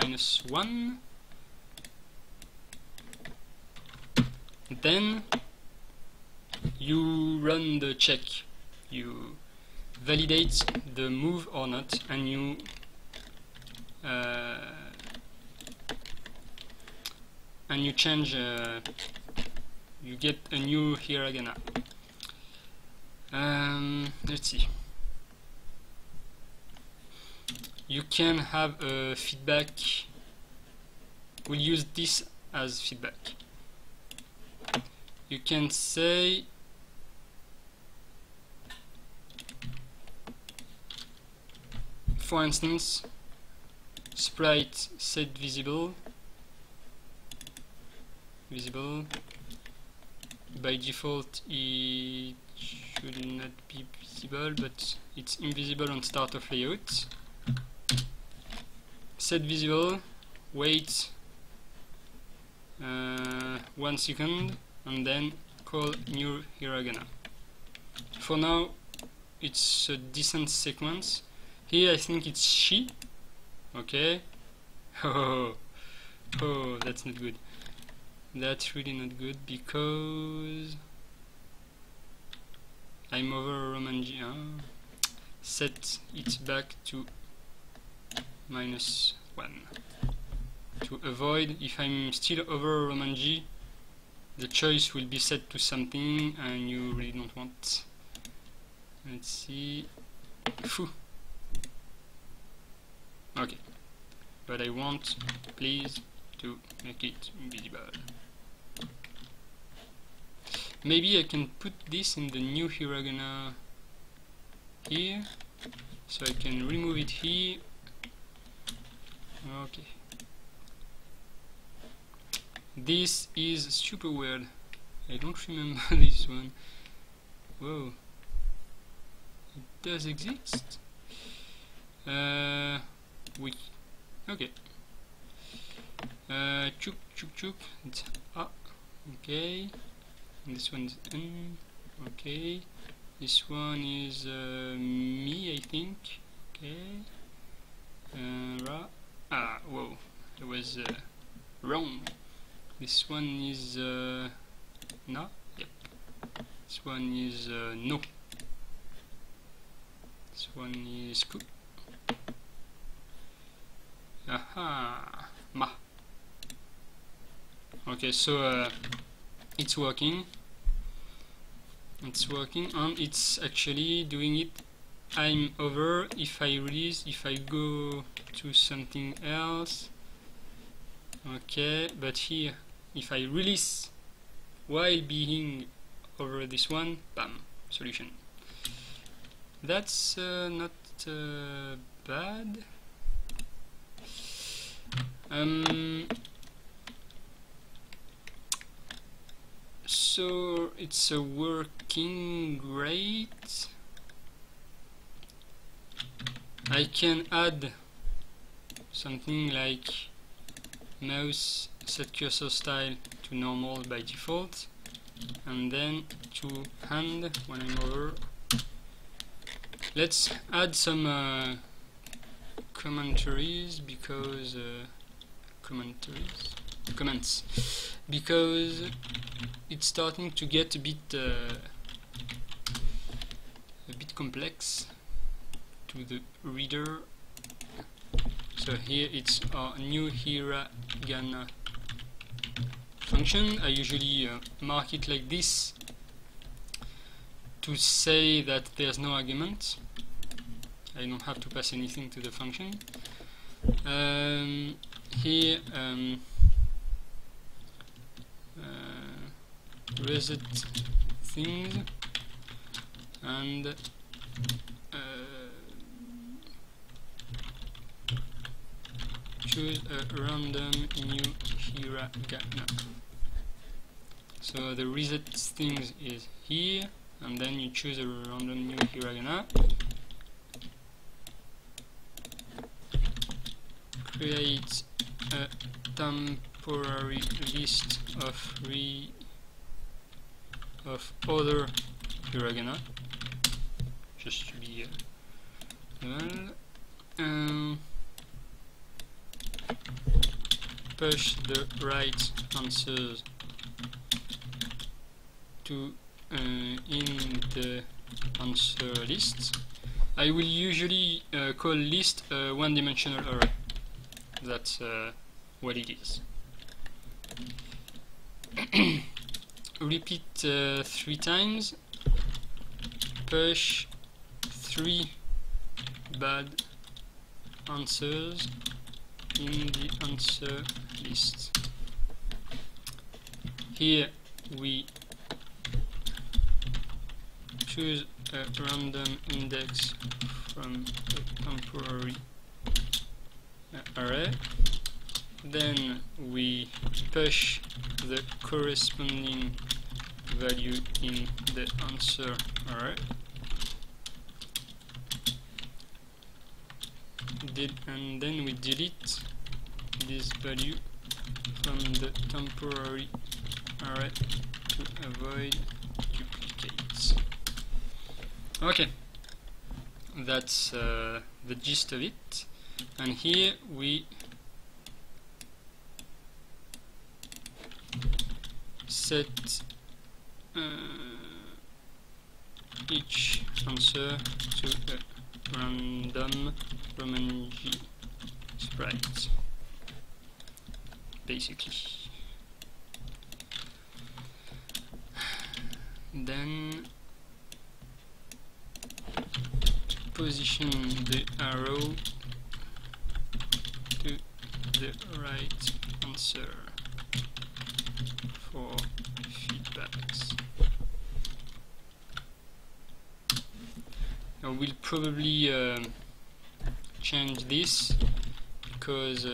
-1. Then you run the check. You validate the move or not, and you change. You get a new hiragana. Let's see. You can have a feedback. We'll use this as feedback. You can say for instance, sprite set visible. By default it should not be visible, but it's invisible on start of layout. Set visible, wait 1 second, and then call new hiragana. For now it's a decent sequence. Here I think it's she. Okay. Oh, that's not good. That's really not good because I'm over Romanji. Set it back to -1 to avoid, if I'm still over Romanji, the choice will be set to something and you really don't want. Let's see. Phew. Okay, but I want, please, to make it invisible. Maybe I can put this in the new hiragana here, so I can remove it here. Okay. This is super weird. I don't remember this one. Whoa. It does exist? Okay. Chuk. It's A. Okay. And this one's N. Okay. This one is me, I think. Okay. Ra. Whoa. I was wrong. This one is Na. Yep. This one is No. This one is Ku. Aha. Ma. Okay, so it's working. It's working, and it's actually doing it. I'm over. If I release, if I go to something else, okay, but here if I release while being over this one, bam, solution. That's not bad. So it's working great. I can add something like mouse set cursor style to normal by default, and then to hand when I'm over. Let's add some commentaries because comments, because it's starting to get a bit complex to the reader. So here it's our new hiragana function. I usually mark it like this to say that there's no argument. I don't have to pass anything to the function. Here reset things and choose a random new hiragana. So the reset things is here, and then you choose a random new hiragana. Create a temporary list of other hiragana, just to be well. push the right answers to in the answer list. I will usually call list a one-dimensional array. That's what it is. Repeat 3 times. Push 3 bad answers in the answer list. Here we choose a random index from a temporary array. Then we push the corresponding value in the answer array. And then we delete this value from the temporary array to avoid duplicates. Okay, that's the gist of it. And here we set each answer to a random Roman G sprite, basically. Then position the arrow to the right answer for feedbacks. I will probably change this because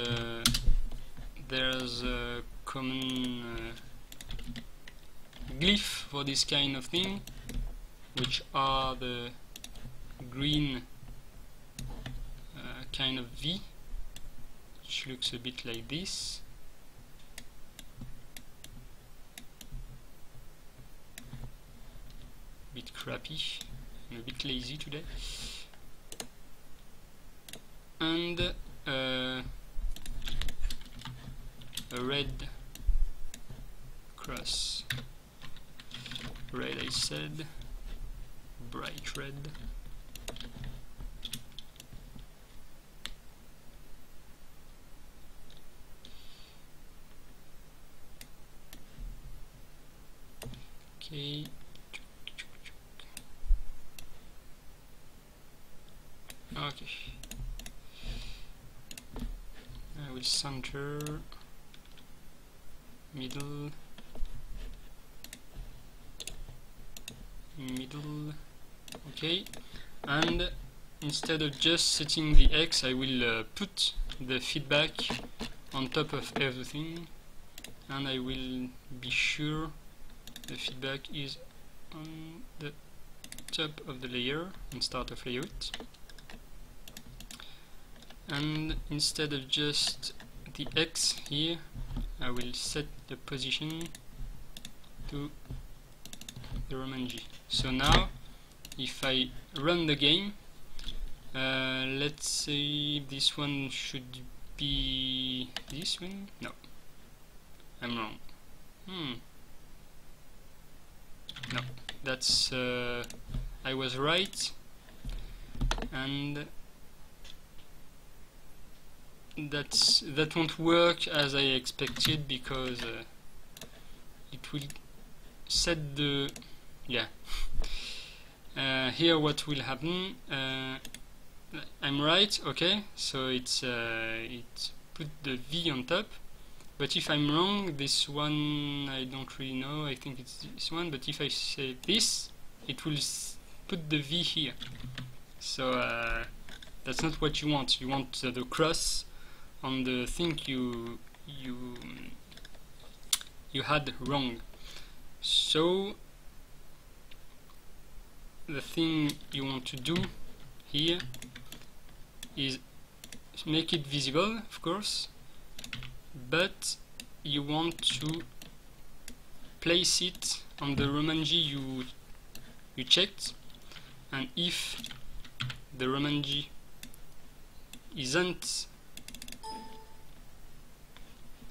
there's a common glyph for this kind of thing, which are the green kind of V, which looks a bit like this. Bit crappy. I'm a bit lazy today. And a red cross. Red, I said. Bright red. Okay. Okay. I will center, middle, okay. And instead of just setting the X, I will put the feedback on top of everything, and I will be sure the feedback is on the top of the layer and start of layout. And instead of just the X here, I will set the position to the Roman G. So now, if I run the game, let's say this one should be this one. No, I'm wrong. No, that's I was right, and that won't work as I expected, because it will set the here what will happen, I'm right, okay, so it's it put the V on top, but if I'm wrong, this one I don't really know, I think it's this one, but if I say this, it will put the V here, so that's not what you want. You want the cross on the thing you had wrong. So the thing you want to do here is make it visible, of course, but you want to place it on the Roman G you checked, and if the Roman G isn't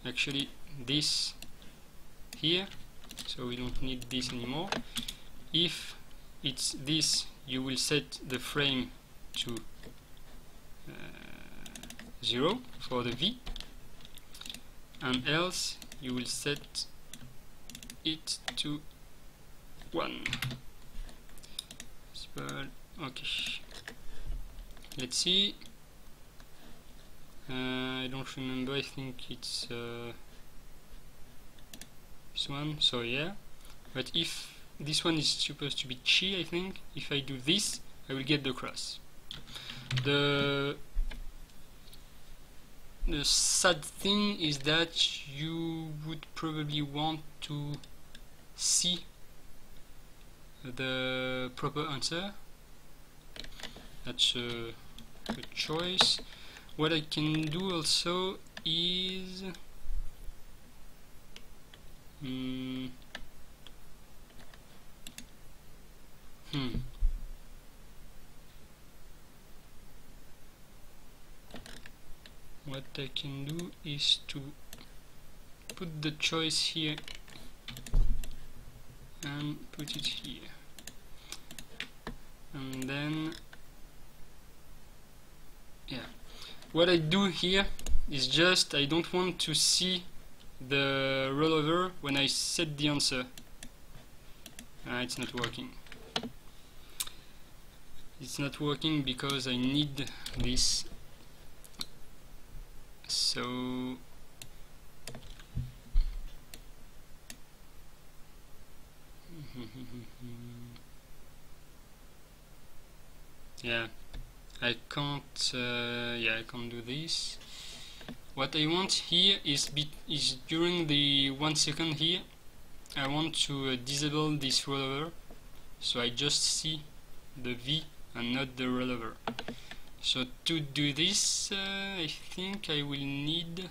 actually this here, so we don't need this anymore. If it's this, you will set the frame to 0 for the V, and else you will set it to 1. But okay, let's see. I don't remember, I think it's this one, so yeah. But if this one is supposed to be chi, I think, if I do this, I will get the cross. The sad thing is that you would probably want to see the proper answer. That's a choice. What I can do also is what I can do is to put the choice here and put it here, and then yeah, what I do here is just I don't want to see the rollover when I set the answer. It's not working. It's not working because I need this. So yeah, I can't. Yeah, I can't do this. What I want here is during the 1 second here, I want to disable this rollover, so I just see the V and not the rollover. So to do this, I think I will need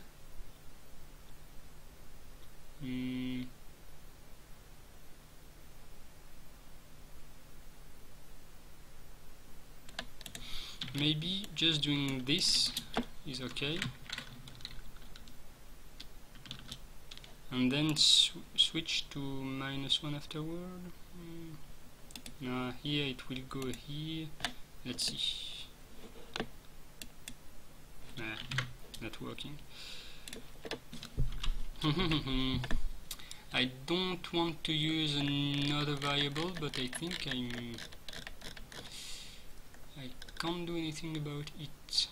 maybe just doing this is okay, and then switch to -1 afterward. Now here it will go here. Let's see. Not working. I don't want to use another variable, but I think I can't do anything about it.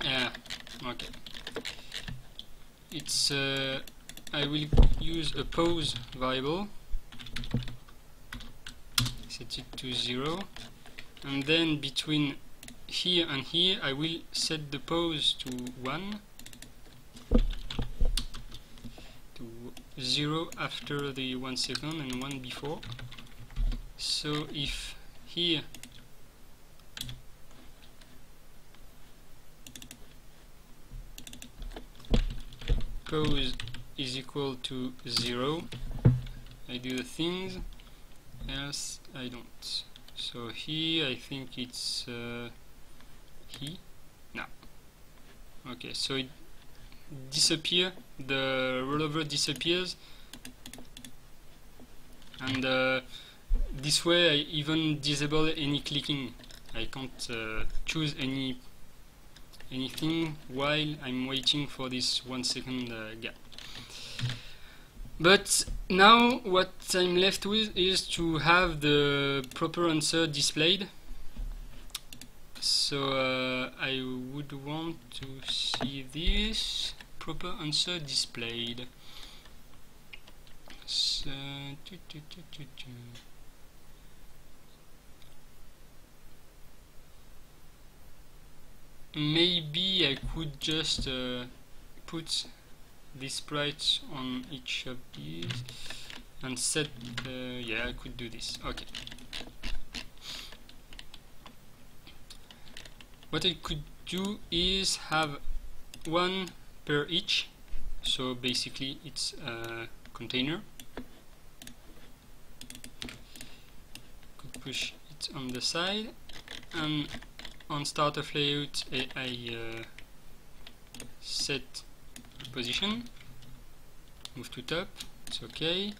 Yeah, okay. It's I will use a pause variable, set it to 0, and then between here and here I will set the pause to 1, to 0 after the 1 second and 1 before. So if here pause is equal to 0, I do the things, else I don't. So here I think it's here. No. Okay, so it disappears, the rollover disappears, and this way I even disable any clicking. I can't choose anything while I'm waiting for this 1 second gap. But now what I'm left with is to have the proper answer displayed. So I would want to see this proper answer displayed. So maybe I could just put this sprite on each of these and set yeah, I could do this. Okay. What I could do is have one per each, so basically it's a container. Could push it on the side, and on start of layout I reset position, move to top, it's okay.